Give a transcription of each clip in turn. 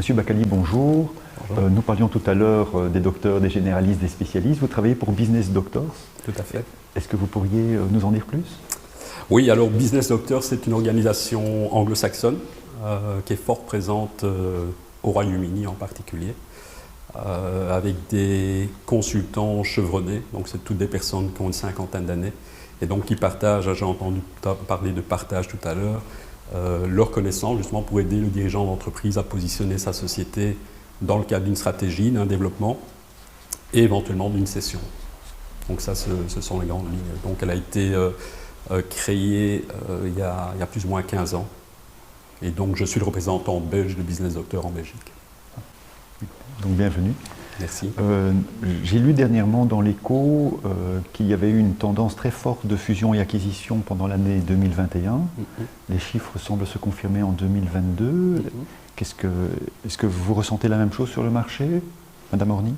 Monsieur Bakali, bonjour. Nous parlions tout à l'heure des docteurs, des généralistes, des spécialistes. Vous travaillez pour Business Doctors. Tout à fait. Est-ce que vous pourriez nous en dire plus? Oui, alors Business Doctors, c'est une organisation anglo-saxonne qui est fort présente au Royaume-Uni en particulier, avec des consultants chevronnés, donc c'est toutes des personnes qui ont une cinquantaine d'années, et donc qui partagent, j'ai entendu parler de partage tout à l'heure, leurs connaissances justement pour aider le dirigeant d'entreprise à positionner sa société dans le cadre d'une stratégie, d'un développement et éventuellement d'une cession. Donc ça, ce sont les grandes lignes. Donc elle a été créée il y a plus ou moins 15 ans. Et donc je suis le représentant belge de Business Doctors en Belgique. Donc bienvenue. Merci. J'ai lu dernièrement dans l'Écho qu'il y avait eu une tendance très forte de fusion et acquisition pendant l'année 2021. Les chiffres semblent se confirmer en 2022. Est-ce que vous ressentez la même chose sur le marché, Madame Orny?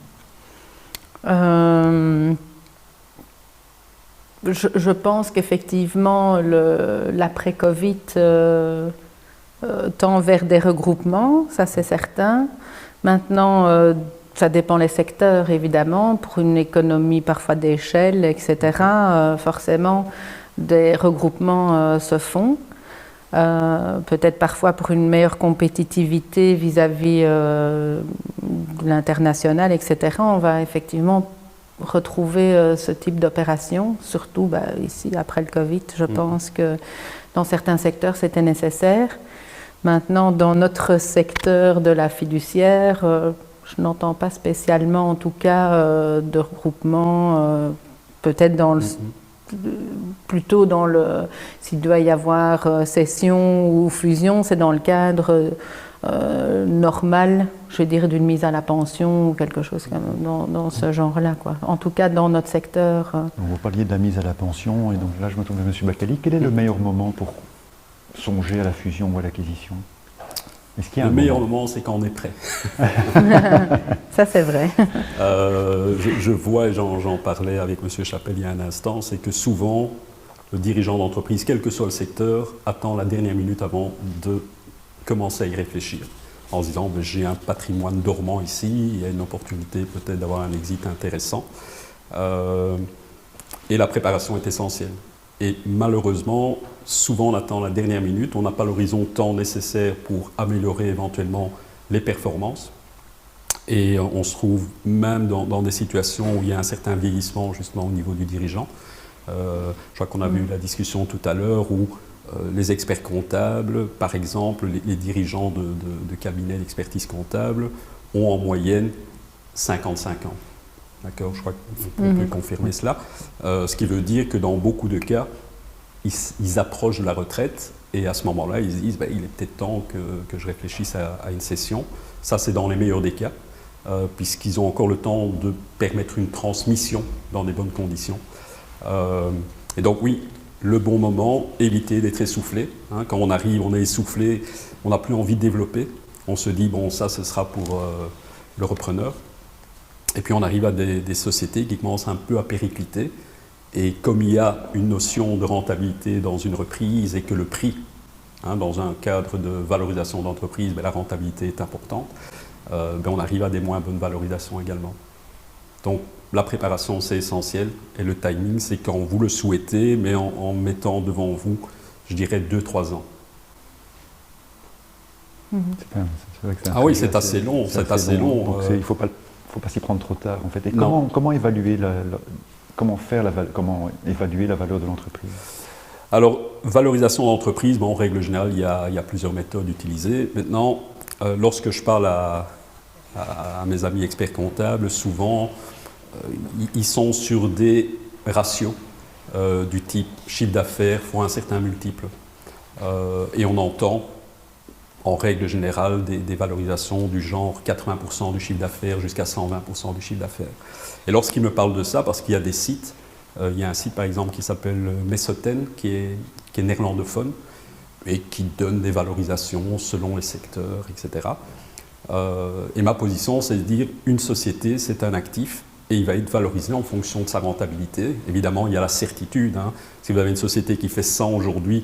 Je pense qu'effectivement, l'après-Covid tend vers des regroupements, ça c'est certain. Maintenant, ça dépend des secteurs, évidemment. Pour une économie parfois d'échelle, etc., forcément, des regroupements se font. Peut-être parfois pour une meilleure compétitivité vis-à-vis de l'international, etc. On va effectivement retrouver ce type d'opération, surtout ici après le Covid. Je pense que dans certains secteurs c'était nécessaire. Maintenant, dans notre secteur de la fiduciaire, je n'entends pas spécialement en tout cas de regroupement, peut-être dans le... plutôt dans le, s'il doit y avoir cession ou fusion, c'est dans le cadre normal, je dirais, d'une mise à la pension ou quelque chose dans ce genre-là, quoi. En tout cas, dans notre secteur. Vous parliez de la mise à la pension, et donc là, je me tourne vers M. Bakali. Quel est le meilleur moment pour songer à la fusion ou à l'acquisition? Le meilleur moment, c'est quand on est prêt. Ça, c'est vrai. Je vois, et j'en parlais avec M. Chapelle il y a un instant, c'est que souvent, le dirigeant d'entreprise, quel que soit le secteur, attend la dernière minute avant de commencer à y réfléchir, en se disant j'ai un patrimoine dormant ici, il y a une opportunité peut-être d'avoir un exit intéressant. Et la préparation est essentielle. Et malheureusement, souvent on attend la dernière minute, on n'a pas l'horizon temps nécessaire pour améliorer éventuellement les performances. Et on se trouve même dans des situations où il y a un certain vieillissement justement au niveau du dirigeant. Je crois qu'on a vu la discussion tout à l'heure où les experts comptables, par exemple, les dirigeants de cabinets d'expertise comptable ont en moyenne 55 ans. D'accord, je crois qu'on peut confirmer cela. Ce qui veut dire que dans beaucoup de cas, ils approchent de la retraite et à ce moment-là, ils se disent il est peut-être temps que je réfléchisse à une cession. Ça, c'est dans les meilleurs des cas, puisqu'ils ont encore le temps de permettre une transmission dans des bonnes conditions. Et donc oui, le bon moment, éviter d'être essoufflé. Hein, quand on arrive, on est essoufflé, on n'a plus envie de développer. On se dit, bon, ça, ce sera pour le repreneur. Et puis on arrive à des sociétés qui commencent un peu à péricliter. Et comme il y a une notion de rentabilité dans une reprise et que le prix, dans un cadre de valorisation d'entreprise, la rentabilité est importante, on arrive à des moins bonnes valorisations également. Donc la préparation, c'est essentiel. Et le timing, c'est quand vous le souhaitez, mais en mettant devant vous, je dirais, 2-3 ans. Ah oui, c'est assez long. C'est assez long. Donc il ne faut pas s'y prendre trop tard, en fait. Et comment évaluer la valeur de l'entreprise? Alors, valorisation d'entreprise, en règle générale, il y a plusieurs méthodes utilisées. Maintenant, lorsque je parle à mes amis experts comptables, souvent, ils sont sur des ratios du type chiffre d'affaires fois un certain multiple. Et on entend, en règle générale, des valorisations du genre 80% du chiffre d'affaires jusqu'à 120% du chiffre d'affaires. Et lorsqu'ils me parlent de ça, parce qu'il y a des sites, il y a un site par exemple qui s'appelle Mesoten, qui est néerlandophone, et qui donne des valorisations selon les secteurs, etc. Et ma position, c'est de dire une société, c'est un actif, et il va être valorisé en fonction de sa rentabilité. Évidemment, il y a la certitude. Si vous avez une société qui fait 100 aujourd'hui,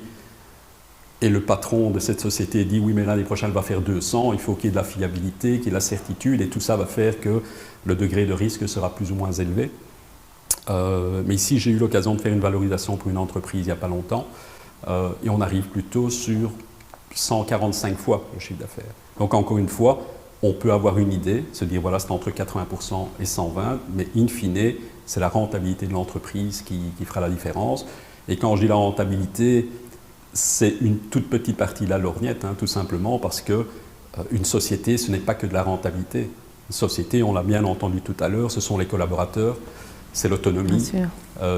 et le patron de cette société dit oui mais l'année prochaine elle va faire 200, il faut qu'il y ait de la fiabilité, qu'il y ait de la certitude et tout ça va faire que le degré de risque sera plus ou moins élevé. Mais ici j'ai eu l'occasion de faire une valorisation pour une entreprise il n'y a pas longtemps et on arrive plutôt sur 145 fois le chiffre d'affaires. Donc encore une fois, on peut avoir une idée, se dire voilà c'est entre 80% et 120, mais in fine c'est la rentabilité de l'entreprise qui fera la différence. Et quand je dis la rentabilité, c'est une toute petite partie de la lorgnette, hein, tout simplement parce que une société, ce n'est pas que de la rentabilité. Une société, on l'a bien entendu tout à l'heure, ce sont les collaborateurs, c'est l'autonomie,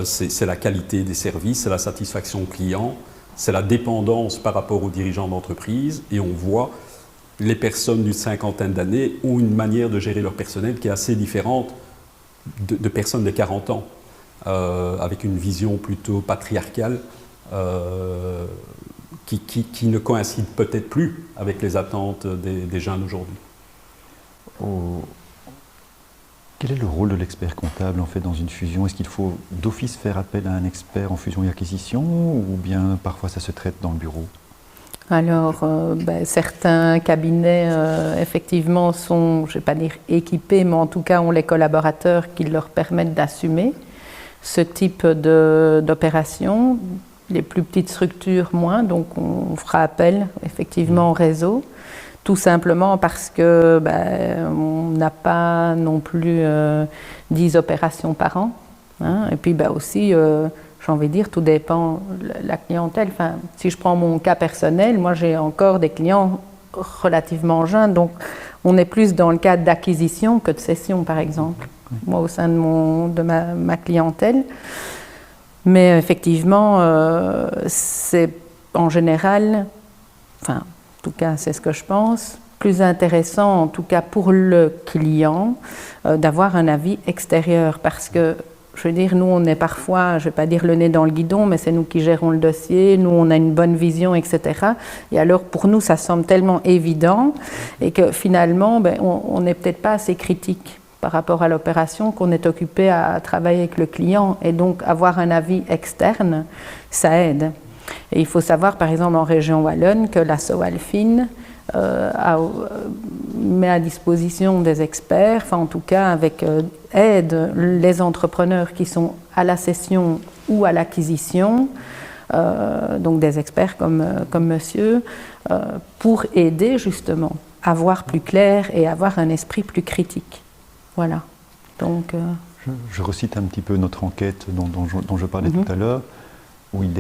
c'est la qualité des services, c'est la satisfaction client, c'est la dépendance par rapport aux dirigeants d'entreprise. Et on voit les personnes d'une cinquantaine d'années ont une manière de gérer leur personnel qui est assez différente de personnes de 40 ans, avec une vision plutôt patriarcale. Qui ne coïncide peut-être plus avec les attentes des jeunes aujourd'hui. Quel est le rôle de l'expert comptable en fait dans une fusion? Est-ce qu'il faut d'office faire appel à un expert en fusion et acquisition ou bien parfois ça se traite dans le bureau? Alors, certains cabinets, effectivement, sont, je ne vais pas dire équipés, mais en tout cas ont les collaborateurs qui leur permettent d'assumer ce type d'opération. Les plus petites structures, moins, donc on fera appel effectivement au réseau, tout simplement parce que on n'a pas non plus 10 opérations par an. Hein, et puis aussi, j'ai envie de dire, tout dépend de la clientèle. Enfin, si je prends mon cas personnel, moi j'ai encore des clients relativement jeunes, donc on est plus dans le cadre d'acquisition que de cession, par exemple, moi au sein de ma clientèle. Mais effectivement, c'est en général, enfin, en tout cas, c'est ce que je pense, plus intéressant, en tout cas pour le client, d'avoir un avis extérieur. Parce que, je veux dire, nous, on est parfois, je ne vais pas dire le nez dans le guidon, mais c'est nous qui gérons le dossier, nous, on a une bonne vision, etc. Et alors, pour nous, ça semble tellement évident et que finalement, on n'est peut-être pas assez critique par rapport à l'opération, qu'on est occupé à travailler avec le client. Et donc, avoir un avis externe, ça aide. Et il faut savoir, par exemple, en région wallonne, que l'ASSO Alfin met à disposition des experts, enfin en tout cas, aide les entrepreneurs qui sont à la cession ou à l'acquisition, donc des experts comme monsieur, pour aider justement à voir plus clair et avoir un esprit plus critique. Voilà. Donc, je recite un petit peu notre enquête dont je parlais tout à l'heure, où il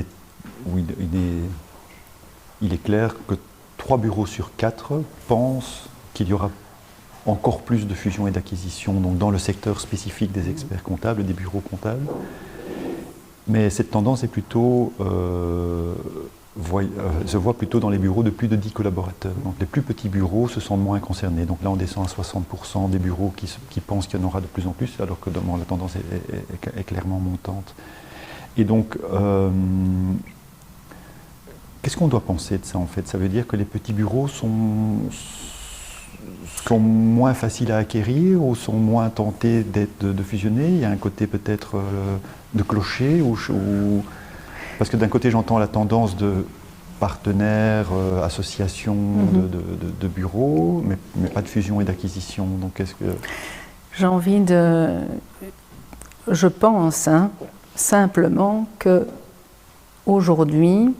est clair que 3 bureaux sur 4 pensent qu'il y aura encore plus de fusion et d'acquisition, donc dans le secteur spécifique des experts comptables, des bureaux comptables. Mais cette tendance est plutôt, se voit plutôt dans les bureaux de plus de 10 collaborateurs. Donc les plus petits bureaux se sentent moins concernés. Donc là, on descend à 60% des bureaux qui pensent qu'il y en aura de plus en plus, alors que la tendance est clairement montante. Et donc, qu'est-ce qu'on doit penser de ça en fait? Ça veut dire que les petits bureaux sont moins faciles à acquérir ou sont moins tentés de fusionner? Il y a un côté peut-être de clocher parce que d'un côté j'entends la tendance de partenaires, associations de bureaux, mais pas de fusion et d'acquisition. Donc qu'est-ce que... J'ai envie de... Je pense simplement que aujourd'hui,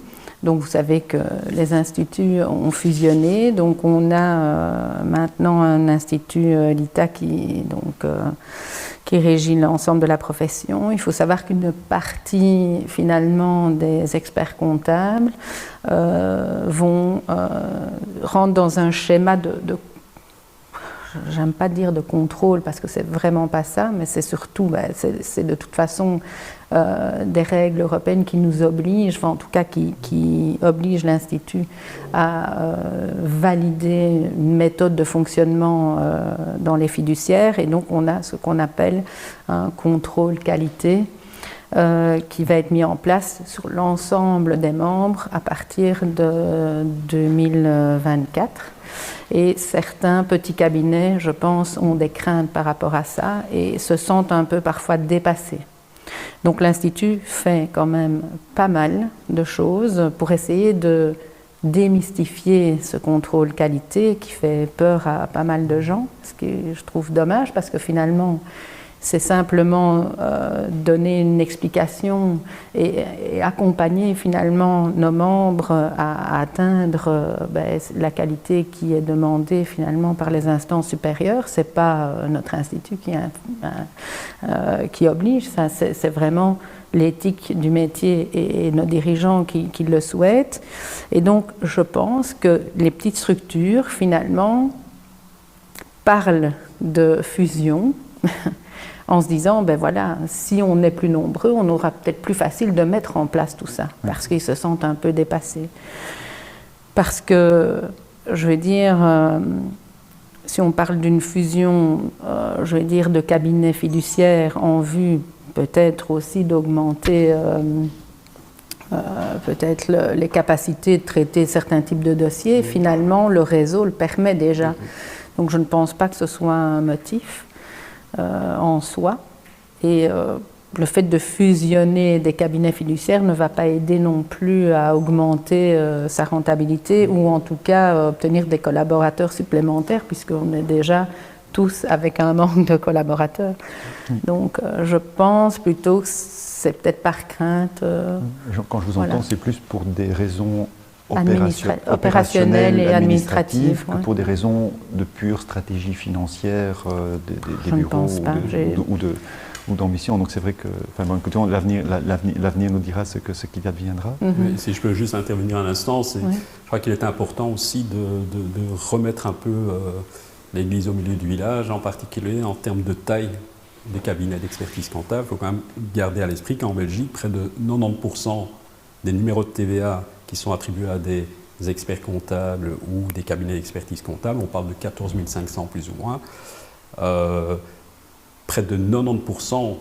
donc vous savez que les instituts ont fusionné, donc on a maintenant un institut l'ITA qui régit l'ensemble de la profession. Il faut savoir qu'une partie finalement des experts comptables rentrent dans un schéma j'aime pas dire de contrôle parce que c'est vraiment pas ça, mais c'est surtout, c'est de toute façon des règles européennes qui nous obligent, enfin en tout cas qui obligent l'Institut à valider une méthode de fonctionnement dans les fiduciaires, et donc on a ce qu'on appelle un contrôle qualité qui va être mis en place sur l'ensemble des membres à partir de 2024. Et certains petits cabinets, je pense, ont des craintes par rapport à ça et se sentent un peu parfois dépassés. Donc l'Institut fait quand même pas mal de choses pour essayer de démystifier ce contrôle qualité qui fait peur à pas mal de gens, ce que je trouve dommage parce que finalement c'est simplement donner une explication et accompagner finalement nos membres à atteindre la qualité qui est demandée finalement par les instances supérieures. C'est pas notre institut qui oblige, ça c'est vraiment l'éthique du métier et nos dirigeants qui le souhaitent. Et donc je pense que les petites structures finalement parlent de fusion en se disant, ben voilà, si on est plus nombreux, on aura peut-être plus facile de mettre en place tout ça, parce qu'ils se sentent un peu dépassés. Parce que, je veux dire, si on parle d'une fusion, je veux dire, de cabinets fiduciaires en vue peut-être aussi d'augmenter peut-être les capacités de traiter certains types de dossiers, finalement, le réseau le permet déjà. Donc je ne pense pas que ce soit un motif en soi. Et le fait de fusionner des cabinets fiduciaires ne va pas aider non plus à augmenter sa rentabilité ou en tout cas obtenir des collaborateurs supplémentaires puisqu'on est déjà tous avec un manque de collaborateurs. Donc je pense plutôt que c'est peut-être par crainte. Quand je vous entends, c'est plus pour des raisons opérationnelles et administratives que pour des raisons de pure stratégie financière des bureaux ou d'ambition. Donc c'est vrai que, écoutez, l'avenir nous dira ce qu'il adviendra. Mais si je peux juste intervenir un instant, je crois qu'il est important aussi de remettre un peu l'église au milieu du village, en particulier en termes de taille des cabinets d'expertise comptable. Il faut quand même garder à l'esprit qu'en Belgique, près de 90% des numéros de TVA qui sont attribués à des experts comptables ou des cabinets d'expertise comptable, on parle de 14 500 plus ou moins, près de 90%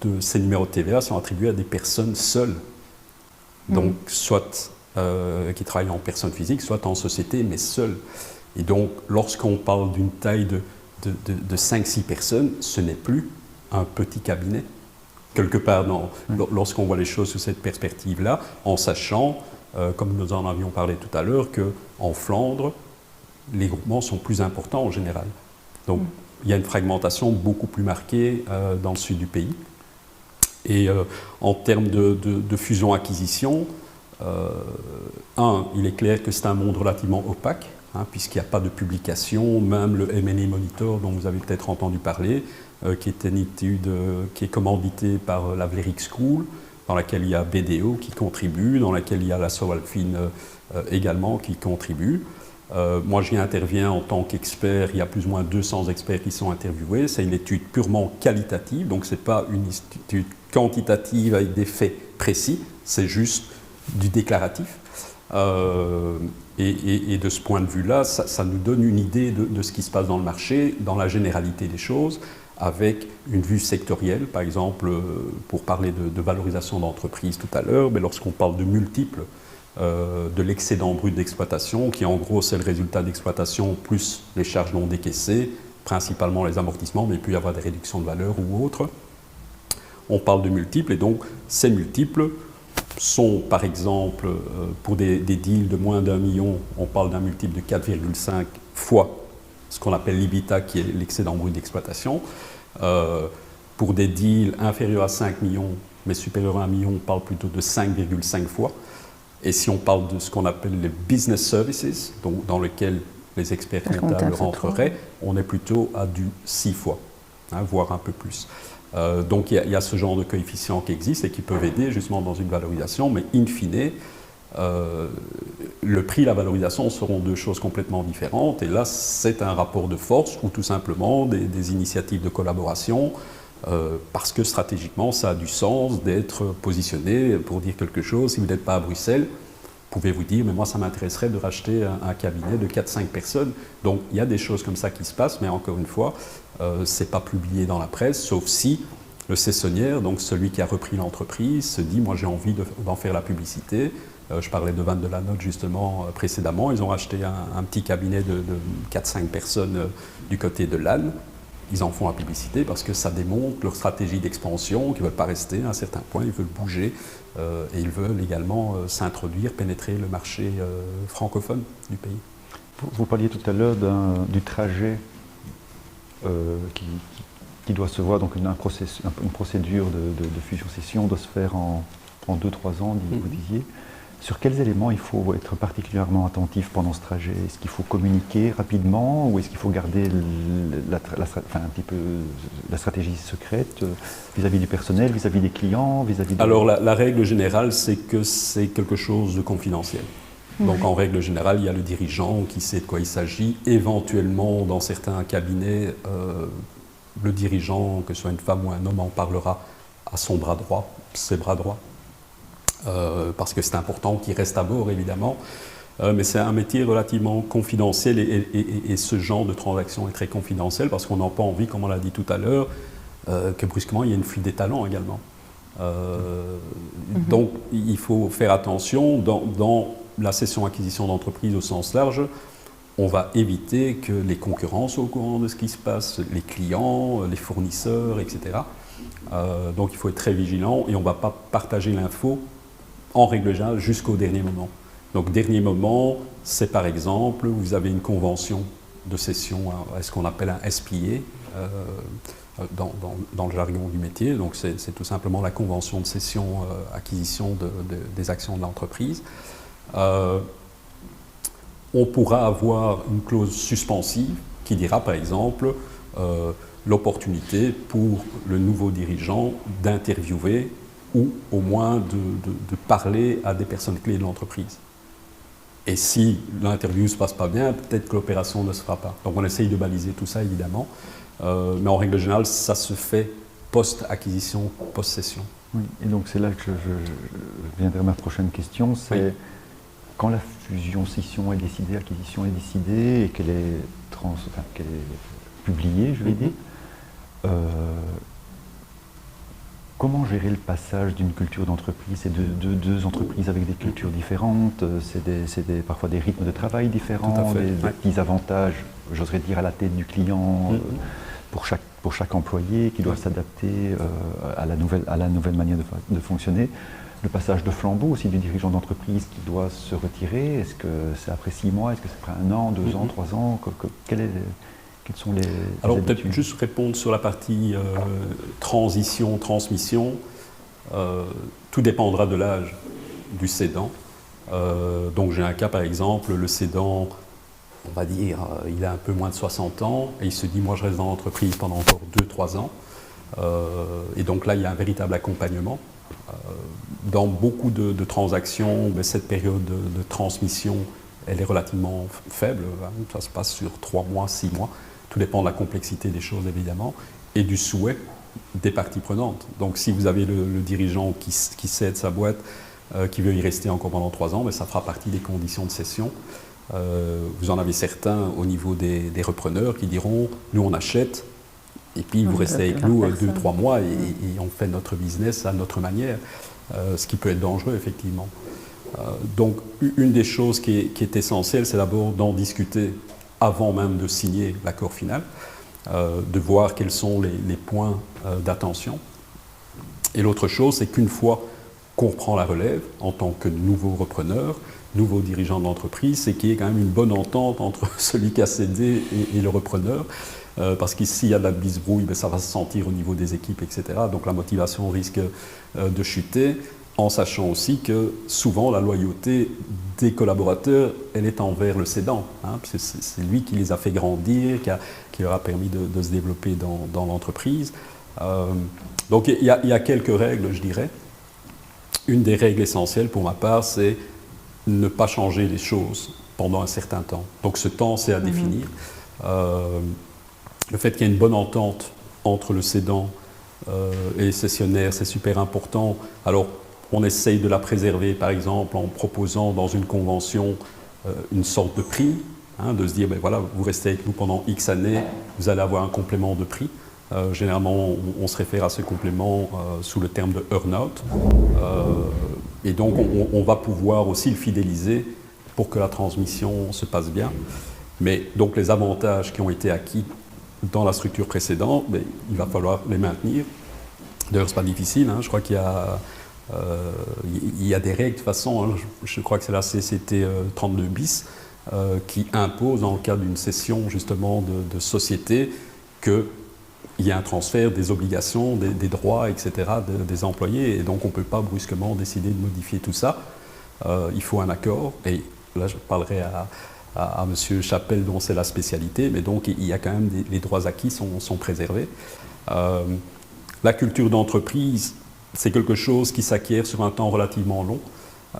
de ces numéros de TVA sont attribués à des personnes seules, donc soit qui travaillent en personne physique, soit en société, mais seules. Et donc, lorsqu'on parle d'une taille de 5-6 personnes, ce n'est plus un petit cabinet. Quelque part, lorsqu'on voit les choses sous cette perspective-là, en sachant, comme nous en avions parlé tout à l'heure, qu'en Flandre, les groupements sont plus importants en général. Donc, il y a une fragmentation beaucoup plus marquée dans le sud du pays. Et en termes de fusion-acquisition, il est clair que c'est un monde relativement opaque, puisqu'il n'y a pas de publication, même le M&A Monitor dont vous avez peut-être entendu parler, qui est une étude qui est commanditée par la Vlerick School, dans laquelle il y a BDO qui contribue, dans laquelle il y a la Sowalfin également qui contribue. Moi, j'y interviens en tant qu'expert, il y a plus ou moins 200 experts qui sont interviewés. C'est une étude purement qualitative, donc ce n'est pas une étude quantitative avec des faits précis, c'est juste du déclaratif. Et de ce point de vue-là, ça nous donne une idée de ce qui se passe dans le marché, dans la généralité des choses, avec une vue sectorielle. Par exemple, pour parler de valorisation d'entreprise tout à l'heure, mais lorsqu'on parle de multiples de l'excédent brut d'exploitation, qui en gros c'est le résultat d'exploitation plus les charges non décaissées, principalement les amortissements, mais il peut y avoir des réductions de valeur ou autres. On parle de multiples, et donc ces multiples sont par exemple, pour des deals de moins d'1 million, on parle d'un multiple de 4,5 fois ce qu'on appelle l'EBITDA, qui est l'excédent brut d'exploitation. Pour des deals inférieurs à 5 millions, mais supérieurs à 1 million, on parle plutôt de 5,5 fois. Et si on parle de ce qu'on appelle les business services, donc dans lequel les experts comptables rentreraient, on est plutôt à du 6 fois, voire un peu plus. Donc il y a ce genre de coefficients qui existent et qui peuvent aider justement dans une valorisation, mais in fine, le prix et la valorisation seront deux choses complètement différentes. Et là, c'est un rapport de force ou tout simplement des initiatives de collaboration, parce que stratégiquement, ça a du sens d'être positionné pour dire quelque chose. Si vous n'êtes pas à Bruxelles, pouvez-vous dire, mais moi, ça m'intéresserait de racheter un cabinet de 4-5 personnes. Donc, il y a des choses comme ça qui se passent, mais encore une fois, ce n'est pas publié dans la presse, sauf si le cessonnière, donc celui qui a repris l'entreprise, se dit, moi, j'ai envie d'en faire la publicité. Je parlais de Van de la Note, justement, précédemment. Ils ont acheté un petit cabinet de 4-5 personnes du côté de Lannes. ils en font la publicité parce que ça démontre leur stratégie d'expansion, qu'ils ne veulent pas rester à un certain point, ils veulent bouger et ils veulent également s'introduire, pénétrer le marché francophone du pays. Vous parliez tout à l'heure du trajet qui doit se voir, donc une procédure de fusion-scission doit se faire en 2-3 ans, vous disiez. Sur quels éléments il faut être particulièrement attentif pendant ce trajet? Est-ce qu'il faut communiquer rapidement ou est-ce qu'il faut garder un petit peu la stratégie secrète vis-à-vis du personnel, vis-à-vis des clients, vis-à-vis de... Alors la règle générale, c'est que c'est quelque chose de confidentiel. Donc en règle générale, il y a le dirigeant qui sait de quoi il s'agit. Éventuellement, dans certains cabinets, le dirigeant, que ce soit une femme ou un homme, en parlera à son bras droit, ses bras droits. Parce que c'est important qu'il reste à bord, évidemment. Mais c'est un métier relativement confidentiel et ce genre de transaction est très confidentiel parce qu'on n'a pas envie, comme on l'a dit tout à l'heure, que brusquement il y ait une fuite des talents également. Donc il faut faire attention dans la cession-acquisition d'entreprise au sens large. On va éviter que les concurrents soient au courant de ce qui se passe, les clients, les fournisseurs, etc. Donc il faut être très vigilant et on ne va pas partager l'info en règle générale jusqu'au dernier moment. Donc dernier moment, c'est par exemple, vous avez une convention de cession à ce qu'on appelle un SPA dans le jargon du métier. Donc c'est tout simplement la convention de cession-acquisition des actions de l'entreprise. On pourra avoir une clause suspensive qui dira par exemple l'opportunité pour le nouveau dirigeant d'interviewer ou au moins de parler à des personnes clés de l'entreprise. Et si l'interview ne se passe pas bien, peut-être que l'opération ne se fera pas. Donc on essaye de baliser tout ça évidemment, mais en règle générale, ça se fait post-acquisition, post-cession. Oui, et donc c'est là que je viens vers ma prochaine question, c'est quand la fusion, scission est décidée, acquisition est décidée et qu'elle est publiée, je vais dire, comment gérer le passage d'une culture d'entreprise? C'est deux entreprises avec des cultures différentes, c'est parfois des rythmes de travail différents, des petits avantages, j'oserais dire, à la tête du client pour chaque employé qui doit s'adapter à la nouvelle manière de fonctionner. Le passage de flambeau aussi du dirigeant d'entreprise qui doit se retirer, est-ce que c'est après 6 mois, est-ce que c'est après 1 an, 2 ans, 3 ans? Quelles sont les Alors habitudes? peut-être juste répondre sur la partie transition, transmission. Tout dépendra de l'âge du cédant. Donc j'ai un cas par exemple, le cédant, on va dire, il a un peu moins de 60 ans et il se dit moi je reste dans l'entreprise pendant encore 2-3 ans. Et donc là il y a un véritable accompagnement. Dans beaucoup de transactions, cette période de transmission, elle est relativement faible. Ça se passe sur 3 mois, 6 mois. Tout dépend de la complexité des choses, évidemment, et du souhait des parties prenantes. Donc, si vous avez le dirigeant qui cède sa boîte, qui veut y rester encore pendant 3 ans, ça fera partie des conditions de cession. Vous en avez certains au niveau des repreneurs qui diront « nous, on achète ». Et puis, vous restez avec nous 2-3 mois et on fait notre business à notre manière, ce qui peut être dangereux, effectivement. Donc, une des choses qui est essentielle, c'est d'abord d'en discuter avant même de signer l'accord final, de voir quels sont les points d'attention. Et l'autre chose, c'est qu'une fois qu'on reprend la relève en tant que nouveau repreneur, nouveau dirigeant d'entreprise, c'est qu'il y ait quand même une bonne entente entre celui qui a cédé et le repreneur. Parce qu'ici, il y a de la bisbrouille, ça va se sentir au niveau des équipes, etc. Donc la motivation risque de chuter, en sachant aussi que souvent la loyauté des collaborateurs, elle est envers le cédant. C'est lui qui les a fait grandir, qui leur a permis de se développer dans l'entreprise. Donc il y a quelques règles, je dirais. Une des règles essentielles pour ma part, c'est ne pas changer les choses pendant un certain temps. Donc ce temps, c'est à définir. Le fait qu'il y ait une bonne entente entre le cédant et les cessionnaires, c'est super important. Alors, on essaye de la préserver, par exemple, en proposant dans une convention une sorte de prix, de se dire, voilà, vous restez avec nous pendant X années, vous allez avoir un complément de prix. Généralement, on se réfère à ce complément sous le terme de earn-out. Et donc, on va pouvoir aussi le fidéliser pour que la transmission se passe bien. Mais donc, les avantages qui ont été acquis dans la structure précédente, mais il va falloir les maintenir. D'ailleurs, ce n'est pas difficile, hein. Je crois qu'il y a des règles de toute façon, hein. Je crois que c'est la CCT 32 bis qui impose, en cas d'une cession justement de société, qu'il y ait un transfert des obligations, des droits, etc. des employés, et donc on ne peut pas brusquement décider de modifier tout ça. Il faut un accord, et là je parlerai à M. Chapelle dont c'est la spécialité, mais donc il y a quand même les droits acquis sont préservés. La culture d'entreprise, c'est quelque chose qui s'acquiert sur un temps relativement long.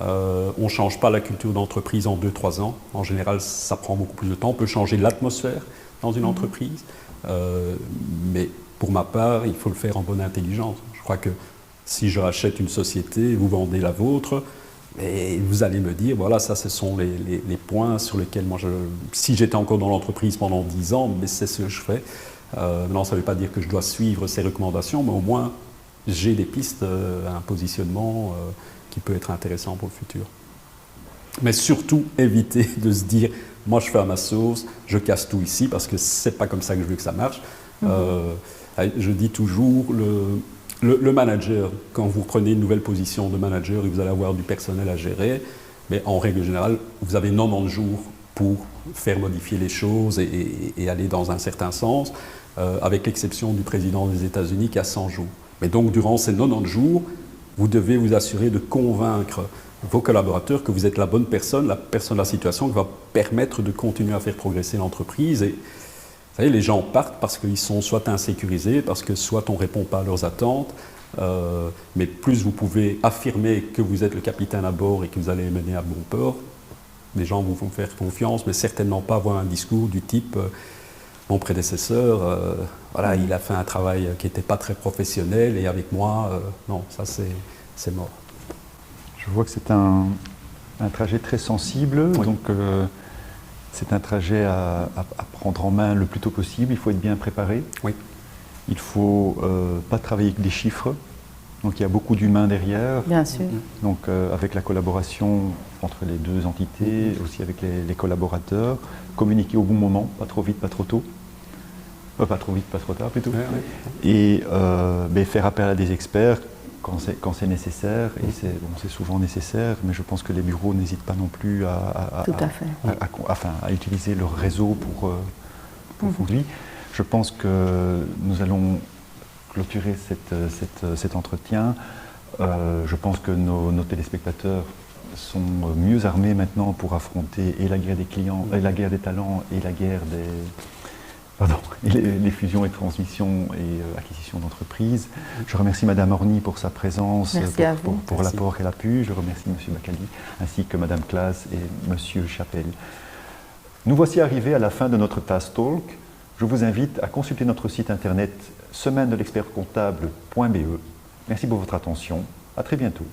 On ne change pas la culture d'entreprise en 2-3 ans. En général, ça prend beaucoup plus de temps. On peut changer l'atmosphère dans une entreprise, mais pour ma part, il faut le faire en bonne intelligence. Je crois que si je rachète une société, vous vendez la vôtre, et vous allez me dire, voilà, ça, ce sont les points sur lesquels moi, si j'étais encore dans l'entreprise pendant 10 ans, mais c'est ce que je fais. Maintenant, ça ne veut pas dire que je dois suivre ces recommandations, mais au moins, j'ai des pistes, un positionnement qui peut être intéressant pour le futur. Mais surtout, éviter de se dire, moi, je fais à ma sauce, je casse tout ici, parce que ce n'est pas comme ça que je veux que ça marche. Je dis toujours, le manager, quand vous prenez une nouvelle position de manager et vous allez avoir du personnel à gérer, mais en règle générale, vous avez 90 jours pour faire modifier les choses et aller dans un certain sens, avec l'exception du président des États-Unis qui a 100 jours. Mais donc, durant ces 90 jours, vous devez vous assurer de convaincre vos collaborateurs que vous êtes la bonne personne, la personne de la situation qui va permettre de continuer à faire progresser l'entreprise. Et vous savez, les gens partent parce qu'ils sont soit insécurisés, parce que soit on ne répond pas à leurs attentes, mais plus vous pouvez affirmer que vous êtes le capitaine à bord et que vous allez les mener à bon port, les gens vont vous faire confiance, mais certainement pas avoir un discours du type mon prédécesseur, voilà, il a fait un travail qui n'était pas très professionnel et avec moi, non, ça c'est mort. Je vois que c'est un trajet très sensible, oui. Donc c'est un trajet à prendre en main le plus tôt possible. Il faut être bien préparé. Oui. Il ne faut pas travailler avec des chiffres. Donc il y a beaucoup d'humains derrière. Bien sûr. Donc avec la collaboration entre les deux entités, aussi avec les collaborateurs, communiquer au bon moment, pas trop vite, pas trop tôt. Pas trop vite, pas trop tard plutôt. Et faire appel à des experts quand c'est nécessaire, et c'est souvent nécessaire, mais je pense que les bureaux n'hésitent pas non plus à utiliser leur réseau pour fournir. Je pense que nous allons clôturer cet entretien. Je pense que nos téléspectateurs sont mieux armés maintenant pour affronter et la guerre des clients, et la guerre des talents et la guerre les fusions et transmissions et acquisitions d'entreprises. Je remercie Madame Orny pour sa présence, pour l'apport qu'elle a pu. Je remercie Monsieur Bacali ainsi que Madame Claes et Monsieur Chapelle. Nous voici arrivés à la fin de notre Task Talk. Je vous invite à consulter notre site internet semaine-de-l'expert-comptable.be. Merci pour votre attention. À très bientôt.